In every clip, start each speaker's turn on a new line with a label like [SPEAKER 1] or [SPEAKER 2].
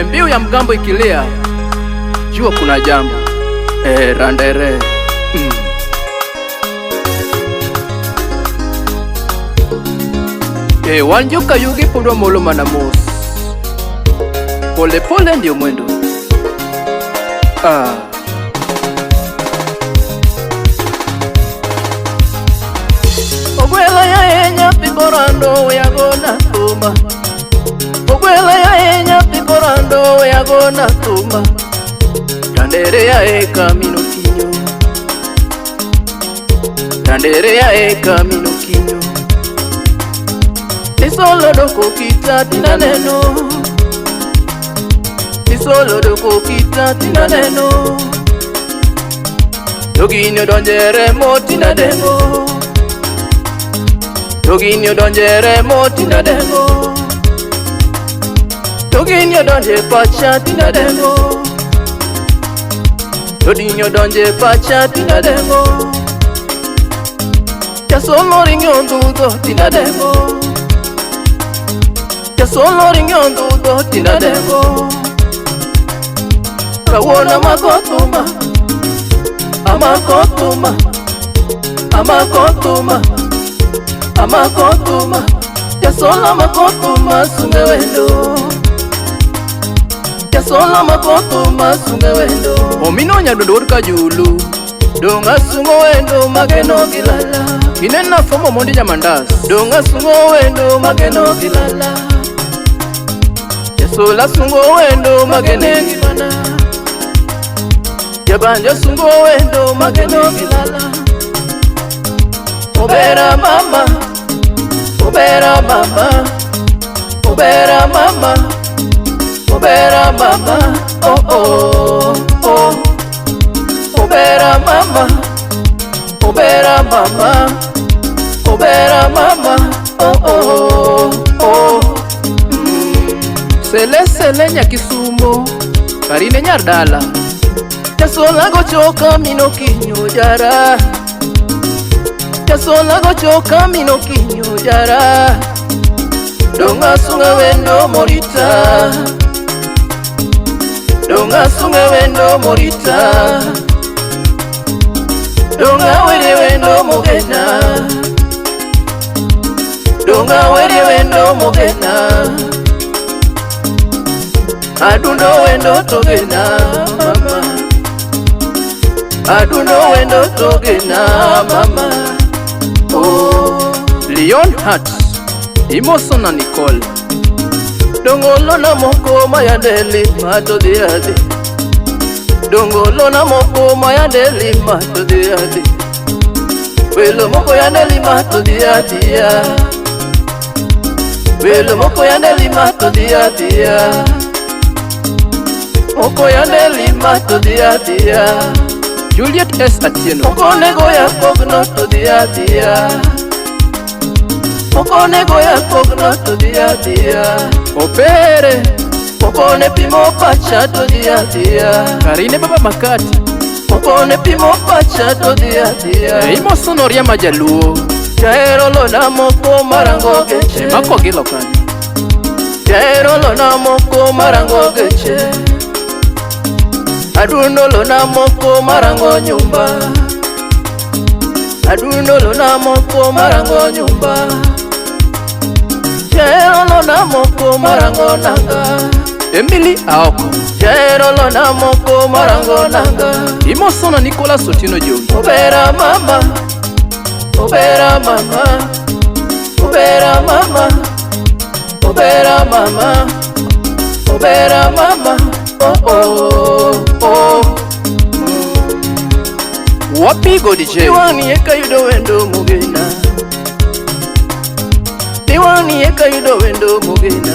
[SPEAKER 1] Mbiu ya mgambo ikilia, jua kuna jambo. Randere. Wanjuka yugi pundwa moloma na mos. Pole pole ndio mwendo. Ogwela ya enya pikorando yagona tuma. Ogwela ya enya pikorando yagona tuma. Randere ya eka minukinyo. Randere ya eka minukinyo. Nisolo doko kita tina neno. Nisolo doko kita tina neno. Doginyo donjere mo tina dengo. Doginyo donjere mo tina dengo. Doginyo donje pacha tina dengo. Doginyo donje pacha tina dengo. Ya solo ringyon dudo tina dengo. Ya solo ringyon dudo tina dengo. Kawona makotuma. Amakotuma. Amakotuma. Amakotuma. Ya solo makotuma sunge wendo. Ya solo makotuma sunge wendo. Ominonya dodor kajulu. Donga sungo wendo mageno gilala. Inena fomo mondi jamandas. Donga sungo wendo mageno gilala. Ya sola sungo wendo magene gimana. Ya banja sungo wendo mageno gilala. Obera mama. Obera mama. Obera mama. Obera mama. Oh oh oh. Obera mama. Obera mama. Obera mama. Oh oh oh. Sele sele nyakisumo. Karine nyardala. Yasola gochoka minokinyo jara. Yasola gochoka minokinyo jara. Donga sunga wendo morita. Donga sunga wendo morita. Donga wede wendo mogena. Donga wede wendo mogena. Adundo wendo togena mama. Adundo wendo togena mama. Oh, Leon Hart, Imoso na Nicole. Dongolo na moko mayandeli mato diade. Dongolo na moko mayandeli mato diade. Welo moko yandeli mato diadia. Welo moko yandeli mato diadia. Moko yandeli mato diadia. Juliet S. Atieno. Moko nego ya kogno to diadia. Moko nego ya kogno to diadia. Opere. Moko ne pimo pacha to diadia. Karine baba makati. Moko ne pimo pacha to diadia. Imoso noria majaluo. Jaero lo na moko marango geche. Mako gilo kani. Jaero lo na moko marango geche. Adundo lo na moko marango nyumba. Adundo lo na moko marango nyumba. Jaero lo na moko marango nanga. Emily Aoko. Jaero lo na moko marango nanga. Imoso na Nicolas Otino Jogi. Obera mama. Obera mama. Obera mama. Obera mama. Obera mama. Oh oh oh. Wapi go DJ? Niwani eka yudo wendo mugena. Niwani eka yudo wendo mugena.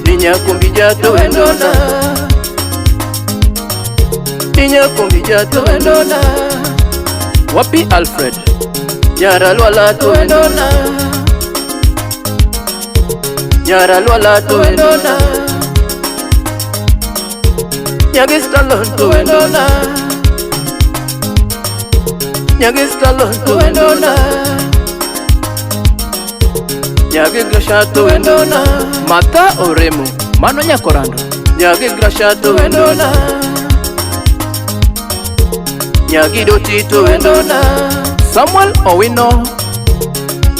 [SPEAKER 1] Ninya kumbi jato wendo na. Ninya kumbi jato wendo na. Wapi Alfred? Nyara lwala to wendo na. Nyara lwala to wendo na. Nyagista lon to wendo na. Nyagista lon to wendo na. Nyagi Grasha to wendona. Mata Oremo mano nyakorando. Nyagi Grasha to wendona. Nyagi Doti to wendona. Samuel Owino.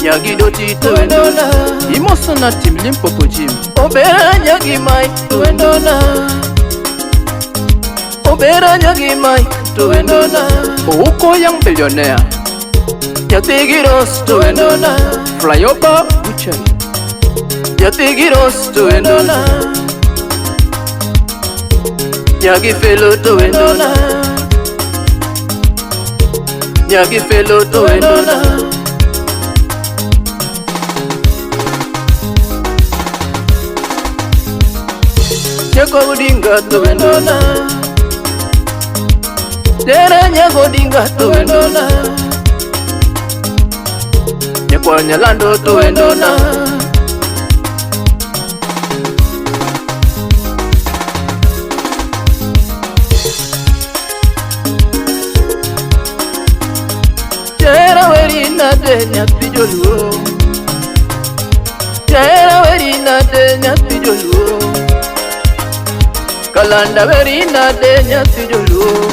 [SPEAKER 1] Nyagi Doti to wendona. Imosona Tim Limpopo Jim. Obera Nyagi Mike to wendona. Obera Nyagi Mike to wendona. Ouko Young Billionaire. Yatigiros to wendona. Flyover Butchery. Yatigiros to wendona. Nyagi Fellow to wendona. Nyagi Fellow to wendona. Nyako Odinga to wendona. Dera Nyako Odinga to wendona. Nyako Nyalando to wendona. Jera Werina de Nyapijoluo. Jera Werina de Nyapijoluo. Kalanda Werina de Nyapijoluo.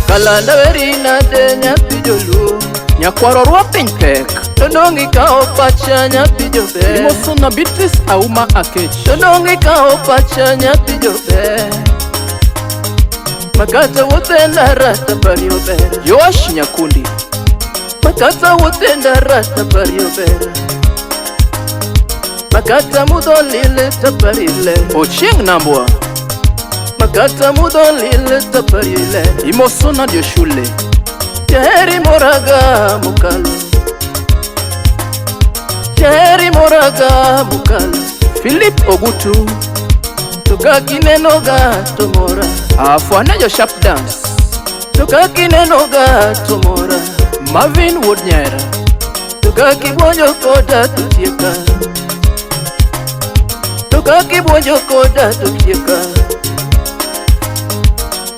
[SPEAKER 1] Kalanda Werina de Nyapijoluo. Nyakwaro rwa pinkek. Tondongi ka opacha Nyapijobe. Imosona Beatrice Auma Akech. Tondongi ka opacha Nyapijobe. Makata wotenda rasta pariobera. Yoash Nyakundi. Makata wotenda rasta pariobera. Makata mudolile taparile. Ochieng Nambwa. Makata mudolile taparile. Imosona Dioshule. Cheri Moraga Mukalo. Cheri Moraga Mukalo. Philip Ogutu. Tukakinenoga tomora. Afwana yo sharp dance. Tukakinenoga tomora. Marvin Woodnyera. Tukakibonjo koda tutieka. Tukakibonjo koda tutieka.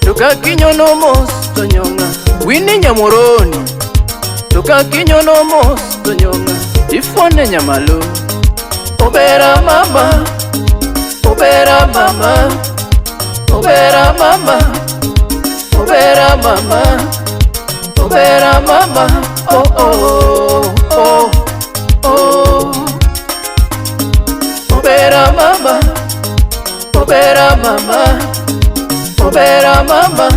[SPEAKER 1] Tukakinyono mos tonyonga. Winnie Nyamoroni. Tukakinyono mos tonyonga. Ifone Nyamalo. Obera mama. Obera mama. Obera mama. Obera mama. Obera mama. Oh oh oh oh. Obera mama. Obera mama. Obera mama.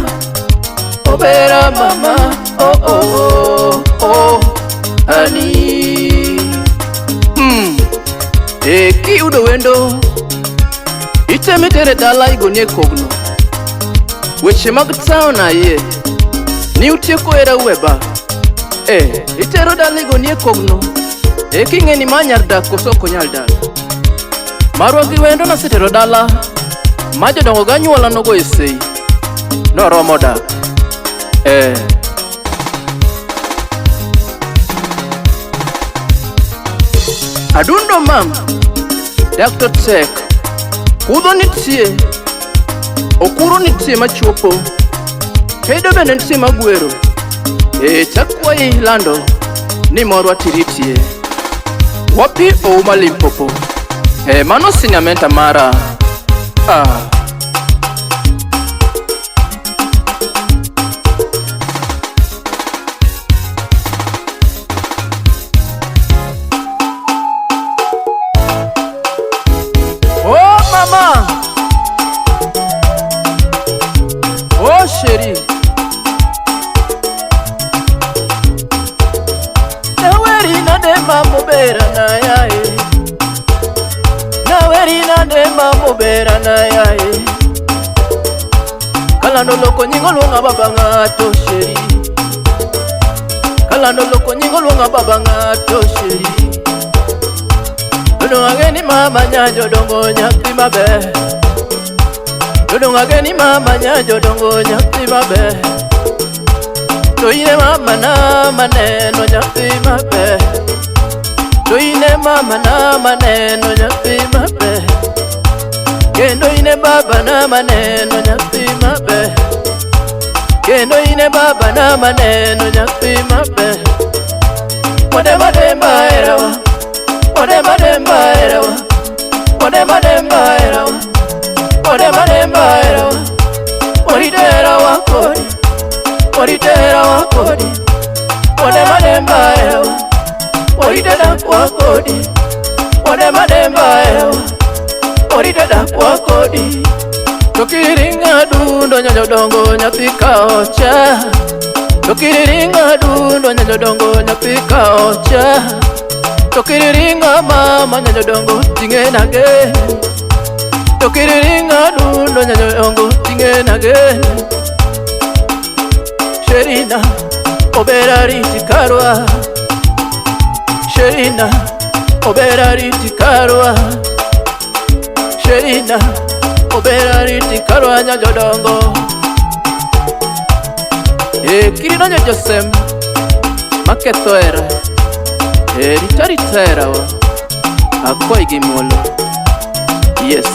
[SPEAKER 1] Obera mama. Oh oh oh. Honey. Eki udo wendo. Itemetere dala igonie kogno. Weche mag town aye. Ni utieko era weba. Itero dala igonie kogno. Eki ngeni manyar dak koso konyal dala. Marwa gi wendo na setero dala. Majo dongo ganyuola nogo esei. No romo dak. Adundo mam. Dr. Tech. Kudo nitie. Okuro nitie machopo. Kedo bende nitie magwero. Chakwa ilando. Ni morwa tiritie. Wapi Ouma Limpopo. Mano sinyamenta mara. Oh mama. Oh chérie. Nawerina de mamobera na yae. Nawerina de mamobera na yae. Kalano loko nyingo lunga baba ngato chérie. Kalano loko nyingo lunga baba ngato chérie. Dodo ngeni mama nyanjo dongo nyakti mabe. Dodo ngeni mama nyanjo dongo nyakti mabe. Toine mama na maneno nyakti mabe. Toine mama na maneno nyakti mabe. Kendo ine baba na maneno nyakti mabe. Kendo ine baba na maneno nyakti mabe. Whatever they maerawa. ode mademba erawa, ode mademba erawa, ode mademba erawa, oritera wakodi, oritera wakodi, ode mademba erawa, oritera wakodi, ode mademba erawa, oritera wakodi. Tokiriringa dundo nyanyodongo nyapika ocha, tokiriringa dundo nyanyodongo nyapika ocha, tokiriringa mama nyanyodongo tinge nage, tokiriringa dundo nyanyodongo tinge nage. Sherina oberari tikarwa, Sherina oberari tikarwa, Sherina oberari tikarwa nyanyodongo. Kirino nyajosem maketo era ritaritera wa akwa igimolo. Yes.